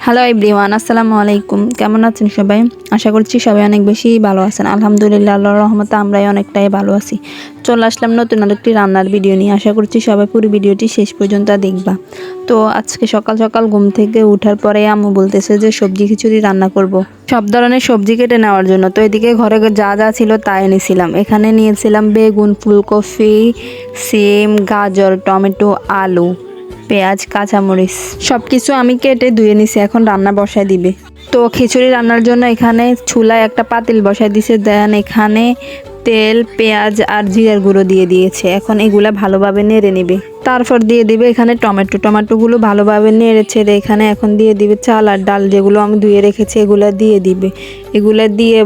Hello everyone, আসসালামু আলাইকুম। কেমন আছেন সবাই? আশা করছি সবাই অনেক বেশি ভালো আছেন। আলহামদুলিল্লাহ, আল্লাহর রহমতে আমরাই অনেকটাই ভালো আছি। চলে আসলাম নতুন আরেকটি রান্নার ভিডিও নিয়ে। আশা করছি সবাই পুরো ভিডিওটি শেষ পর্যন্ত দেখবা। তো আজকে সকাল সকাল ঘুম থেকে ওঠার পরে আম্মু বলতেছে যে সবজি খিচুড়ি রান্না করব। সব ধরনের সবজি কেটে নেওয়ার জন্য। তো এদিকে ঘরে যা যা ছিল তা এনেছিলাম। এখানে নিয়েছিলাম বেগুন, ফুলকপি, সিম, গাজর, টমেটো, আলু, পেঁয়াজ, কাঁচামরিচ সব কিছু আমি কেটে ধুয়ে নিছি। এখন রান্না বসায় দিবে। তো খিচুড়ি রান্নার জন্য এখানে চুলায় একটা পাতিল বসায় দিছে। দেন এখানে তেল, পেঁয়াজ আর জিরার গুঁড়ো দিয়ে দিয়েছে। এখন এগুলা ভালোভাবে নেড়ে নিবে। তারপর দিয়ে দিবে এখানে টমেটোগুলো ভালোভাবে নেড়ে ছেড়ে এখানে এখন দিয়ে দিবে চাল আর ডাল, যেগুলো আমি ধুয়ে রেখেছি এগুলা দিয়ে দিবে। এগুলা দিয়ে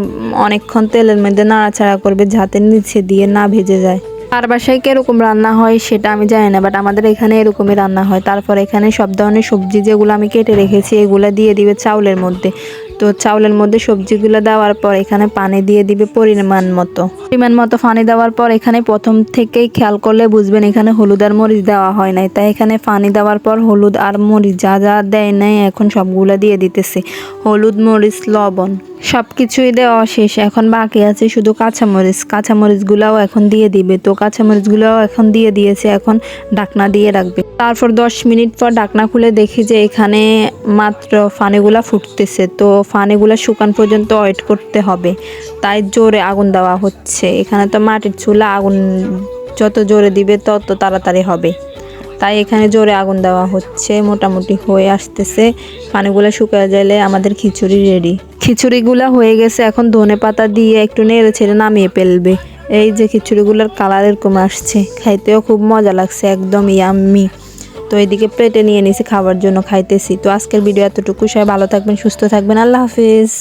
অনেকক্ষণ তেলের মধ্যে নাড়াচাড়া করবে যাতে নিচে দিয়ে না ভেজে যায়। আর বাসায় কিরকম রান্না হয় সেটা আমি জানি না, বাট আমাদের এখানে এরকমই রান্না হয়। তারপর এখানে সব ধরনের সবজি যেগুলো আমি কেটে রেখেছি এগুলো দিয়ে দিবে চাউলের মধ্যে। তো চাউলের মধ্যে সবজিগুলো দেওয়ার পর এখানে পানি দিয়ে দিবে পরিমাণ মতো পানি দেওয়ার পর এখানে প্রথম থেকেই খেয়াল করলে বুঝবেন এখানে হলুদ আর মরিচ দেওয়া হয় নাই। তাই এখানে পানি দেওয়ার পর হলুদ আর মরিচ যা যা দেয় নাই এখন সবগুলো দিয়ে দিতেছে। হলুদ, মরিচ, লবণ সব কিছুই দেওয়া শেষ। এখন বাকি আছে শুধু কাঁচামরিচগুলোও এখন দিয়ে দিবে। তো কাঁচামরিচগুলোও এখন দিয়ে দিয়েছে। এখন ঢাকনা দিয়ে রাখবে। তারপর 10 মিনিট পর ঢাকনা খুলে দেখি যে এখানে মাত্র পানিগুলা ফুটতেছে। তো পানিগুলা শুকান পর্যন্ত ওয়েট করতে হবে। তাই জোরে আগুন দেওয়া হচ্ছে। এখানে তো মাটির চুলা, আগুন যত জোরে দিবে তত তাড়াতাড়ি হবে। তাই এখানে জোরে আগুন দেওয়া হচ্ছে। মোটামুটি হয়ে আসতেছে। পানিগুলো শুকিয়ে গেলে আমাদের খিচুড়ি রেডি। খিচুড়িগুলা হয়ে গেছে। এখন ধনেপাতা দিয়ে একটু নেড়ে ছেড়ে নামিয়ে ফেলবে। এই যে খিচুড়িগুলোর কালার এরকম আসছে, খাইতেও খুব মজা লাগছে, একদম ইয়াম্মি। তো এদিকে প্লেটে নিয়ে নিছি খাবার জন্য, খাইতেছি। তো আজকের ভিডিও এতটুকু। সবাই ভালো থাকবেন, সুস্থ থাকবেন। আল্লাহ হাফিজ।